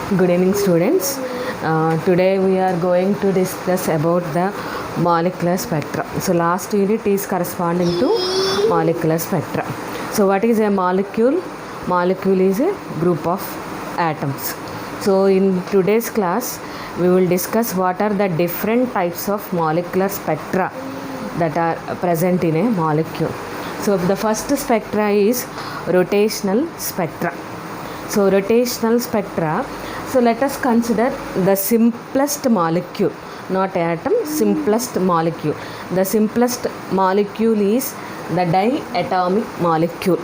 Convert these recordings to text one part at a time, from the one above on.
Good evening, students. Today we are going to discuss about the molecular spectra. So last unit is corresponding to molecular spectra. So what is a molecule? Molecule is a group of atoms. So in today's class we will discuss what are the different types of molecular spectra that are present in a molecule. So the first spectra is rotational spectra. So rotational spectra, so let us consider the simplest molecule, not atom, simplest molecule. The simplest molecule is the diatomic molecule.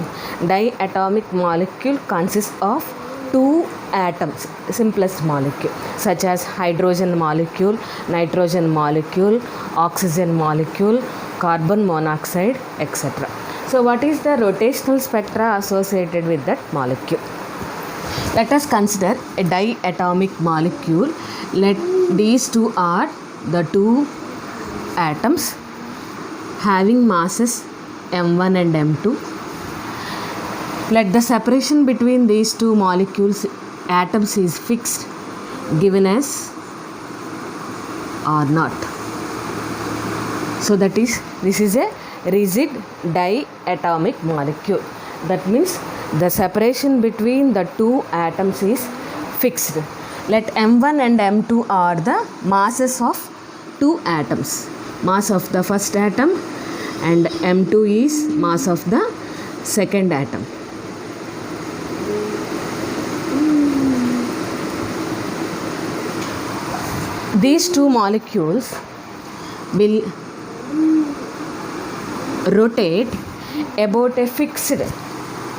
Diatomic molecule consists of two atoms, simplest molecule, such as hydrogen molecule, nitrogen molecule, oxygen molecule, carbon monoxide, etc. So what is the rotational spectra associated with that molecule? Let us consider a diatomic molecule. Let these two are the two atoms having masses m1 and m2. Let the separation between these two molecules atoms is fixed, given as R naught. So that is, this is a rigid diatomic molecule. That means the separation between the two atoms is fixed. Let m1 and m2 are the masses of two atoms. Mass of the first atom and m2 is mass of the second atom. These two molecules will rotate about a fixed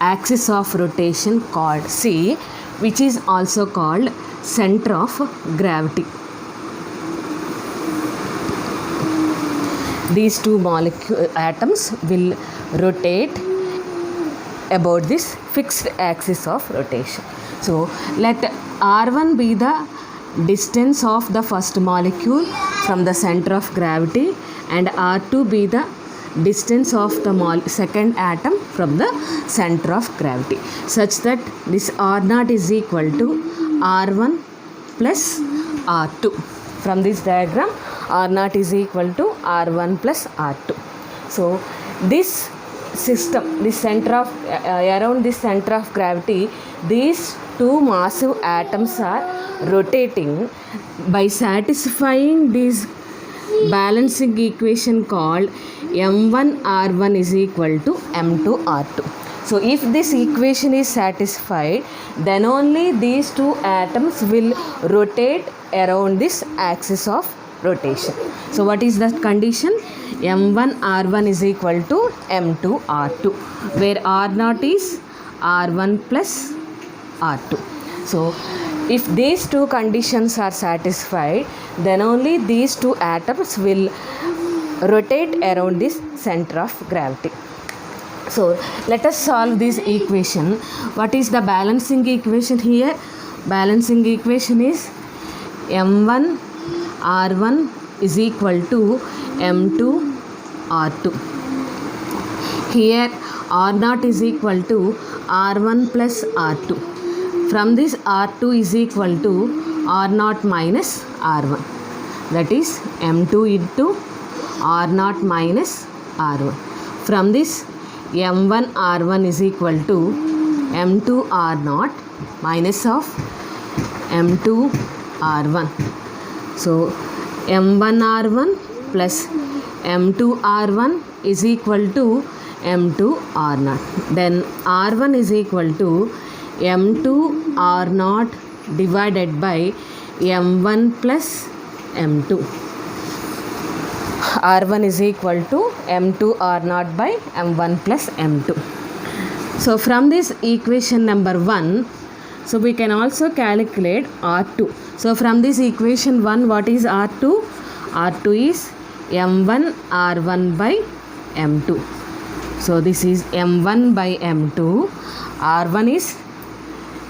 axis of rotation called C, which is also called center of gravity. These two atoms will rotate about this fixed axis of rotation. So let R1 be the distance of the first molecule from the center of gravity and R2 be the distance of the second atom from the center of gravity, such that this R0 is equal to R1 plus R2. From this diagram, R0 is equal to R1 plus R2. So this system, this center of around this center of gravity, these two massive atoms are rotating by satisfying this balancing equation called m1 r1 is equal to m2 r2. So if this equation is satisfied, then only these two atoms will rotate around this axis of rotation. So what is the condition? m1 r1 is equal to m2 r2, where r0 is r1 plus r2. So if these two conditions are satisfied, then only these two atoms will rotate around this center of gravity. So let us solve this equation. What is the balancing equation here? Balancing equation is m1 r1 is equal to m2 r2. Here r0 is equal to r1 plus r2. From this r2 is equal to r0 minus r1. That is m2 into r0 minus r1. From this m1 r1 is equal to m2 r0 minus of m2 r1. So m1 r1 plus m2 r1 is equal to m2 r0. Then r1 is equal to m2 r0 divided by m1 plus m2. R1 is equal to m2 r0 by m1 plus m2. So from this equation number 1, so we can also calculate R2. So from this equation 1, what is R2? R2 is m1 r1 by m2. So this is m1 by m2. R1 is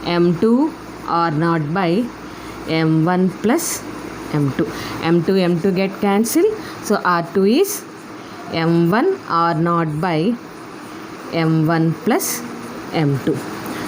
m2 r0 by m1 plus m2. m2 get cancelled. So R2 is m1 r0 by m1 plus m2.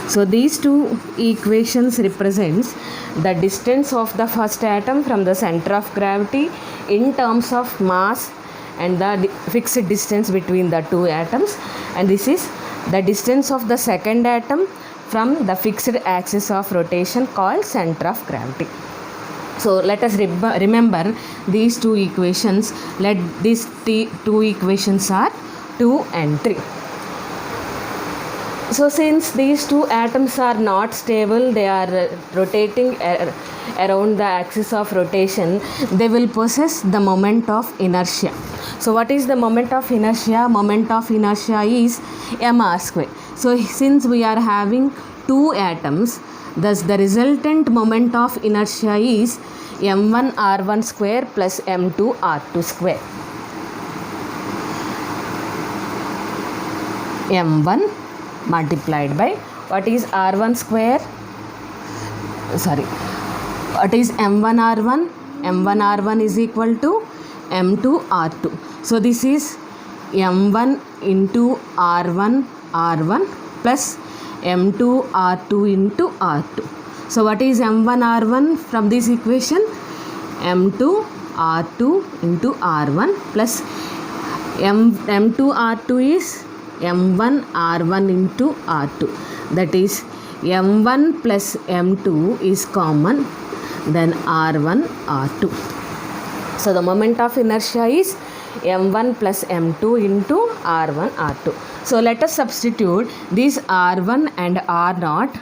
So these two equations represents the distance of the first atom from the center of gravity in terms of mass and the fixed distance between the two atoms, and this is the distance of the second atom from the fixed axis of rotation called center of gravity. So let us remember these two equations. Let these two equations are 2 and 3. So since these two atoms are not stable, they are rotating around the axis of rotation, they will possess the moment of inertia. So what is the moment of inertia? Moment of inertia is mr square. So since we are having two atoms, thus the resultant moment of inertia is m1 r1 square plus m2 r2 square. m1 multiplied by what is r1 square, what is m1 r1? m1 r1 is equal to m2 r2. So this is m1 into r1 r1 plus m2 r2 into r2. So what is m1 r1 from this equation? m2 r2 into r1 plus m2 r2 is m1 r1 into r2, that is m1 plus m2 is common, then r1 r2. So the moment of inertia is m1 plus m2 into r1 r2. So let us substitute these r1 and r0,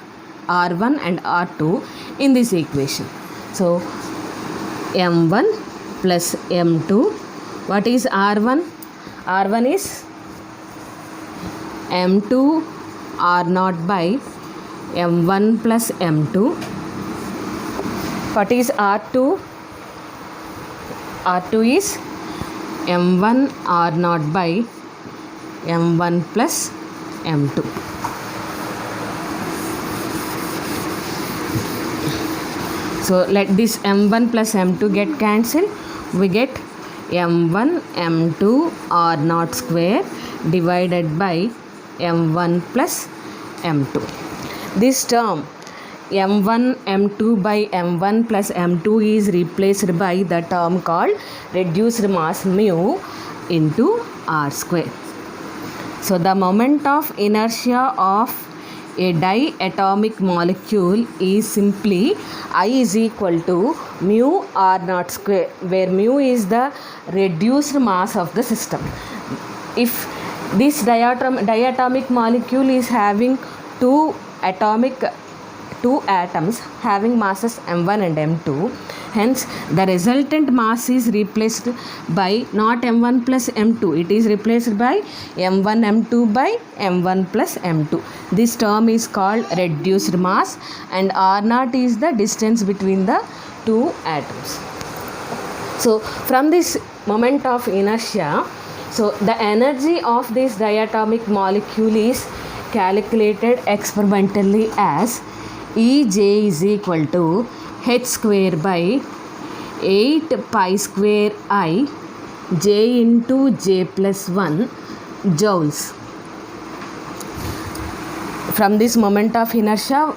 r1 and r2 in this equation. So m1 plus m2, what is r1? r1 is m2 r0 by m1 plus m2. What is r2? r2 is m1 r0 by m1 plus m2. So let this m1 plus m2 get cancelled. We get m1 m2 r0 square divided by m1 plus m2. This term m1 m2 by m1 plus m2 is replaced by the term called reduced mass mu into r square. So the moment of inertia of a diatomic molecule is simply I is equal to mu r0 square, where mu is the reduced mass of the system. If this diatomic molecule is having two atoms having masses m1 and m2, hence the resultant mass is replaced by not m1 plus m2, it is replaced by m1 m2 by m1 plus m2. This term is called reduced mass, and r0 is the distance between the two atoms. So from this moment of inertia, so the energy of this diatomic molecule is calculated experimentally as Ej is equal to h square by 8 pi square I j into j plus 1 joules. From this moment of inertia,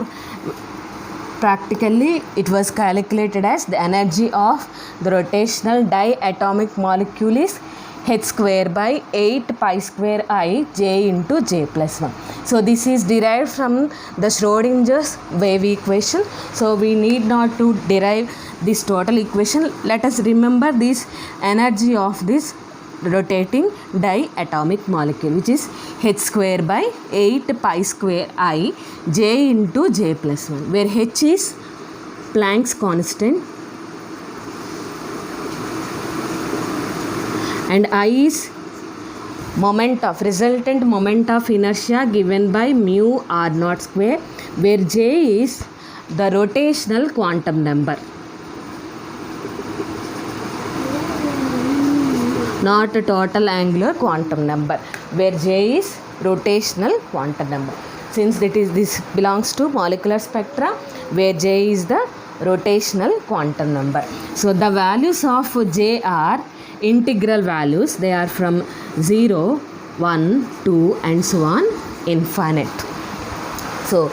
practically it was calculated as the energy of the rotational diatomic molecule is h square by 8 pi square I j into j plus 1. So this is derived from the Schrodinger's wave equation. So we need not to derive this total equation. Let us remember this energy of this rotating diatomic molecule, which is h square by 8 pi square I j into j plus 1, where h is Planck's constant and I is resultant moment of inertia given by mu r0 square, where j is the rotational quantum number, not a total angular quantum number, where j is rotational quantum number. Since this belongs to molecular spectra, where j is the rotational quantum number. So the values of j are integral values. They are from 0, 1, 2 and so on infinite. So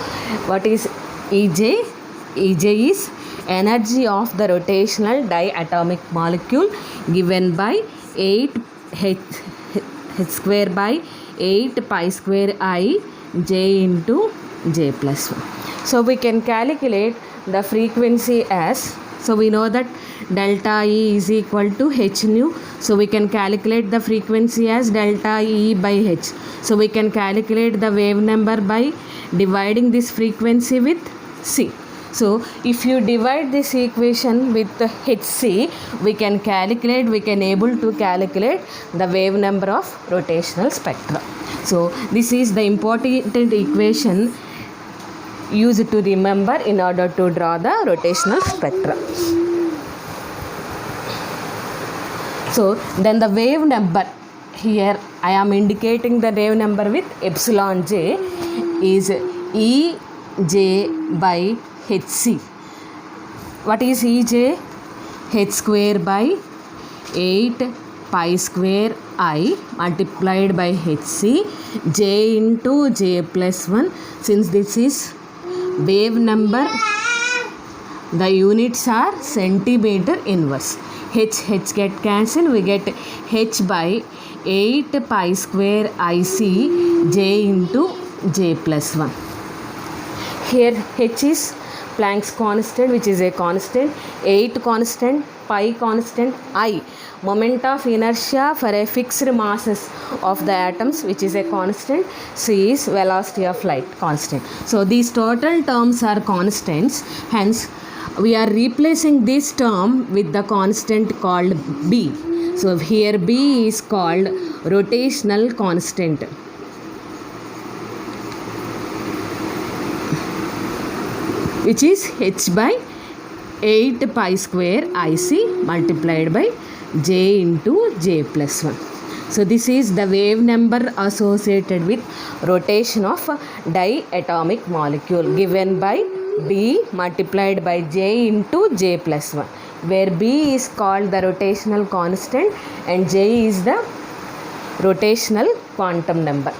what is EJ? EJ is energy of the rotational diatomic molecule given by 8 h square by 8 pi square I j into j plus 1. So we can calculate the frequency as, so we know that delta E is equal to h nu. So we can calculate the frequency as delta E by h. So we can calculate the wave number by dividing this frequency with c. So if you divide this equation with hc, we can able to calculate the wave number of rotational spectra. So this is the important equation used to remember in order to draw the rotational spectra. So then the wave number, here I am indicating the wave number with epsilon j, is Ej by hc. What is Ej? H square by 8 pi square I multiplied by hc j into j plus 1. Since this is wave number, the units are centimeter inverse. H get cancelled, we get h by 8 pi square IC j into j plus 1. Here h is Planck's constant, which is a constant, 8 constant, pi constant, I moment of inertia for a fixed masses of the atoms, which is a constant, c is velocity of light, constant. So these total terms are constants, hence we are replacing this term with the constant called b. So here b is called rotational constant, which is h by 8 pi square IC multiplied by j into j plus 1. So this is the wave number associated with rotation of diatomic molecule given by b multiplied by j into j plus 1, where b is called the rotational constant and j is the rotational quantum number.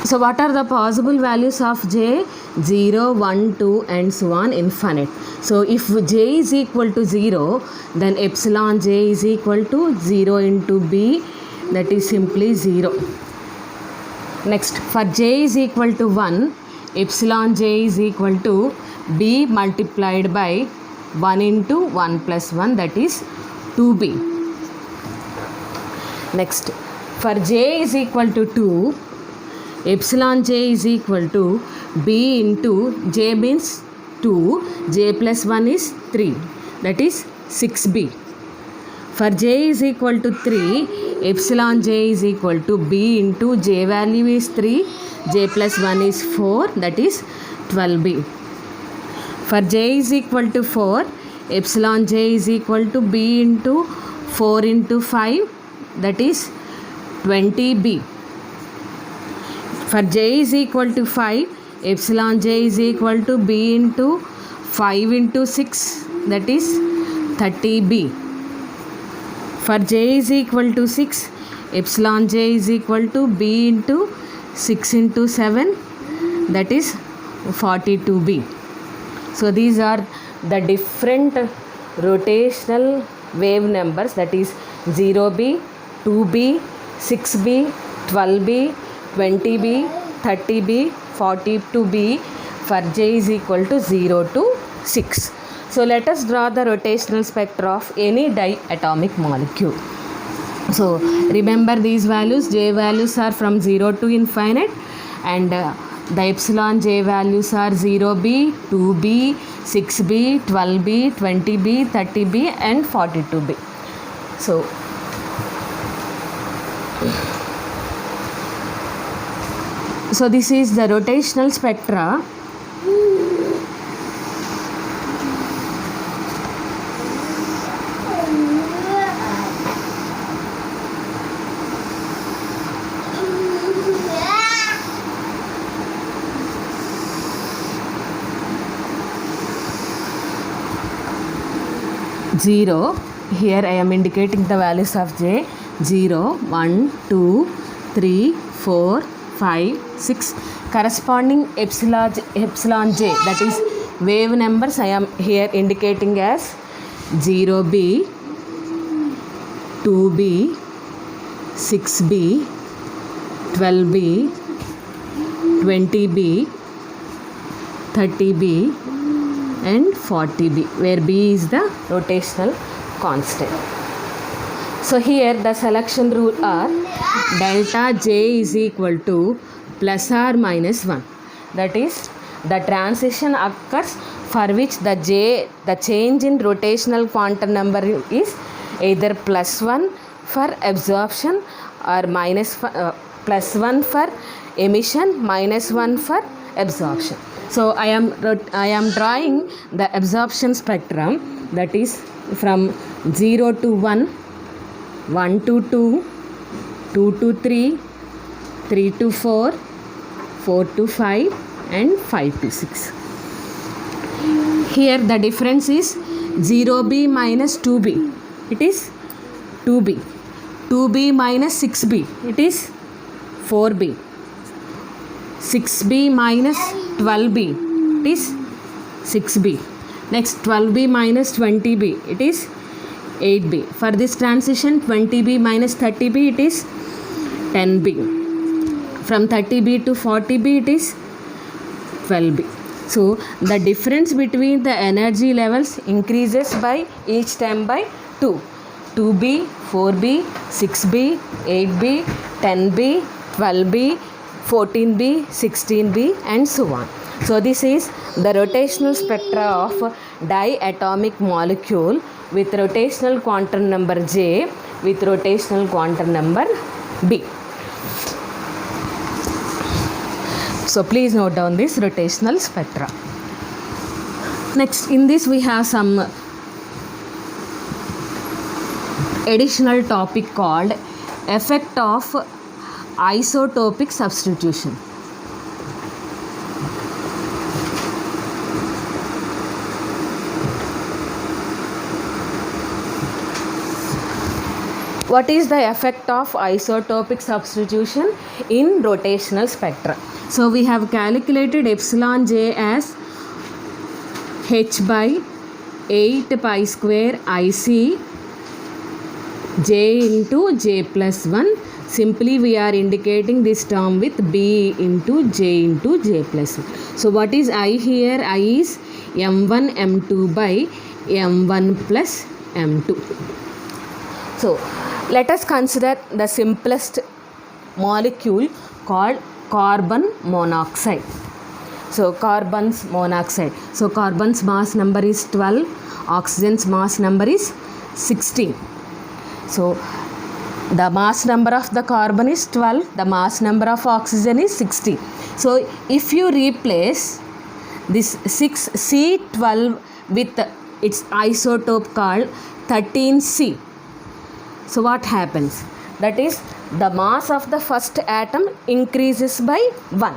So what are the possible values of j? 0, 1, 2 and so on infinite. So if j is equal to 0, then epsilon j is equal to 0 into b, that is simply 0. Next, for j is equal to 1, epsilon j is equal to b multiplied by 1 into 1 plus 1, that is 2b. Next, for j is equal to 2, epsilon j is equal to b into j means 2, j plus 1 is 3, that is 6b. For j is equal to 3, epsilon j is equal to b into j value is 3, j plus 1 is 4, that is 12b. For j is equal to 4, epsilon j is equal to b into 4 into 5, that is 20b. For j is equal to 5, epsilon j is equal to b into 5 into 6, that is 30b. For j is equal to 6, epsilon j is equal to b into 6 into 7, that is 42b. So these are the different rotational wave numbers, that is 0b, 2b, 6b, 12b, 20b, 30b, 42b for j is equal to 0 to 6. So let us draw the rotational spectra of any diatomic molecule. So remember these values, j values are from 0 to infinite, and the epsilon j values are 0b, 2b, 6b, 12b, 20b, 30b and 42b. So this is the rotational spectra. Zero, here I am indicating the values of J 0, 1, 2, 3, 4, 5, 6 corresponding epsilon J, that is wave numbers, I am here indicating as 0B, 2B, 6B, 12B, 20B, 30B and 40B, where B is the rotational constant. So here the selection rule are delta J is equal to plus or minus 1. That is, the transition occurs for which the change in rotational quantum number is either plus 1 for absorption or plus 1 for emission, minus 1 for absorption. So I am drawing the absorption spectrum, that is from 0 to 1, 1 to 2, 2 to 3, 3 to 4, 4 to 5 and 5 to 6. Here the difference is 0B minus 2B, it is 2B. 2B minus 6B, it is 4B. 6B minus 12B, it is 6B. Next 12B minus 20B, it is 8B. For this transition 20B minus 30B, it is 10B. From 30B to 40B, it is 12B. So the difference between the energy levels increases by each time by 2. 2B, 4B, 6B, 8B, 10B, 12B, 14B, 16B and so on. So this is the rotational spectra of diatomic molecule with rotational quantum number J with rotational quantum number B. So please note down this rotational spectra. Next, in this we have some additional topic called effect of isotopic substitution. What is the effect of isotopic substitution in rotational spectra? So we have calculated epsilon J as h by 8 pi square IC J into J plus 1. Simply we are indicating this term with B into J plus 1. So what is I here? I is M1 M2 by M1 plus M2. So let us consider the simplest molecule called carbon monoxide. So carbon's monoxide. So carbon's mass number is 12, oxygen's mass number is 16. So the mass number of the carbon is 12, the mass number of oxygen is 16. So if you replace this 6C12 with its isotope called 13C, so what happens? That is, the mass of the first atom increases by 1.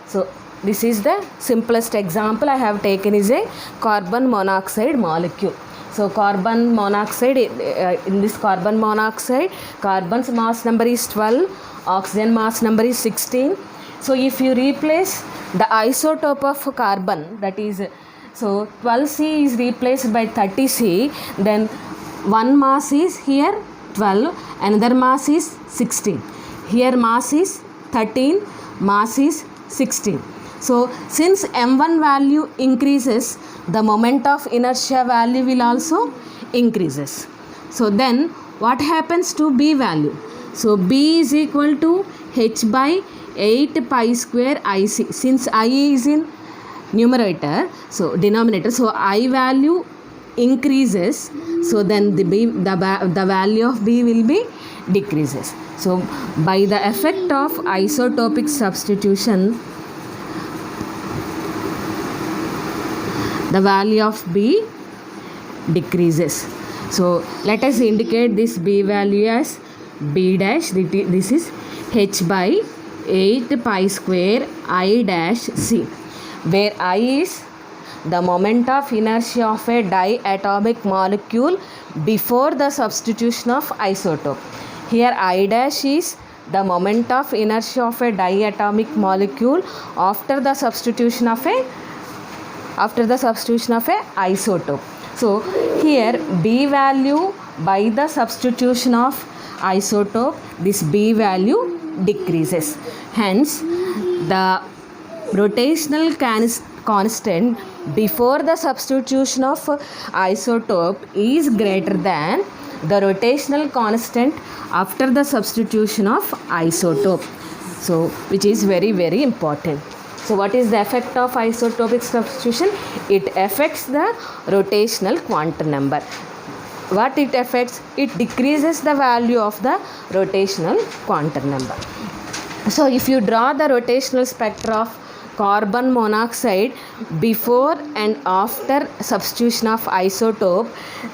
So this is the simplest example I have taken is a carbon monoxide molecule. So carbon monoxide, in this carbon monoxide, carbon's mass number is 12, oxygen mass number is 16. So if you replace the isotope of carbon, that is, so 12C is replaced by 30C, then one mass is here 12, another mass is 16. Here mass is 13, mass is 16. So since M1 value increases, the moment of inertia value will also increases. So then what happens to B value? So B is equal to h by 8 pi square IC. Since I is in numerator, so denominator, so I value increases, so then the value of B will be decreases. So by the effect of isotopic substitution, the value of B decreases. So let us indicate this B value as B dash. This is h by 8 pi square I dash C, where I is the moment of inertia of a diatomic molecule before the substitution of isotope. Here I dash is the moment of inertia of a diatomic molecule after the substitution of a isotope. So here B value by the substitution of isotope, this B value decreases. Hence the rotational constant before the substitution of isotope is greater than the rotational constant after the substitution of isotope. So which is very, very important. So what is the effect of isotopic substitution? It affects the rotational quantum number. What it affects? It decreases the value of the rotational quantum number. So if you draw the rotational spectra of carbon monoxide before and after substitution of isotope,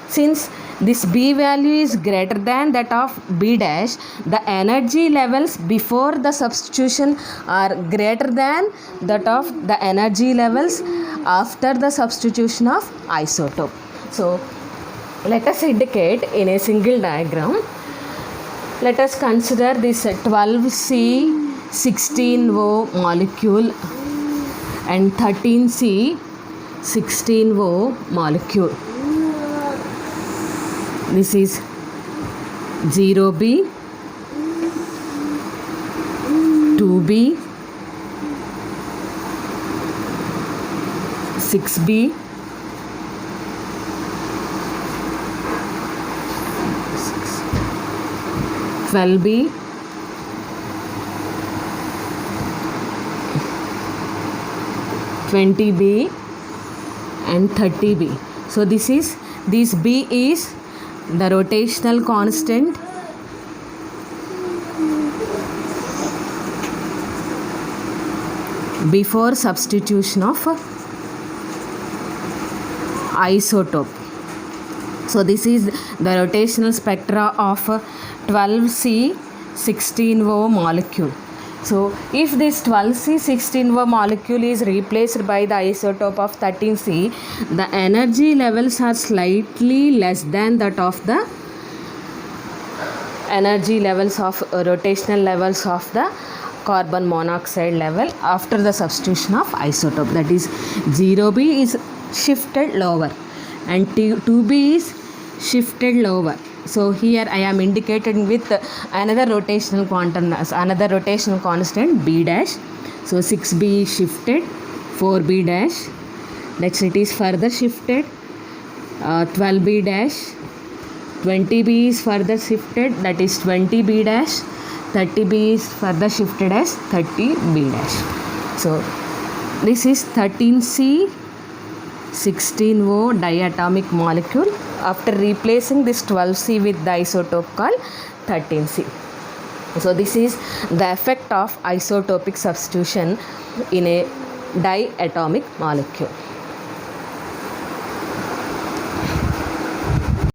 since this B value is greater than that of B dash, the energy levels before the substitution are greater than that of the energy levels after the substitution of isotope. So let us indicate in a single diagram. Let us consider this 12C16O molecule and 13C16O molecule. This is 0B, 2B, 6B, 12B, 20B and 30B. So this B is the rotational constant before substitution of isotope. So this is the rotational spectra of 12C16O molecule. So if this 12C16O molecule is replaced by the isotope of 13C, the energy levels are slightly less than that of the energy levels of rotational levels of the carbon monoxide level after the substitution of isotope. That is 0B is shifted lower and 2B is shifted lower. So here I am indicating with another rotational constant B dash. So 6B is shifted, 4B dash. Next it is further shifted, 12B dash. 20B is further shifted, that is 20B dash. 30B is further shifted as 30B dash. So this is 13C16O diatomic molecule after replacing this 12C with the isotope called 13C. So this is the effect of isotopic substitution in a diatomic molecule.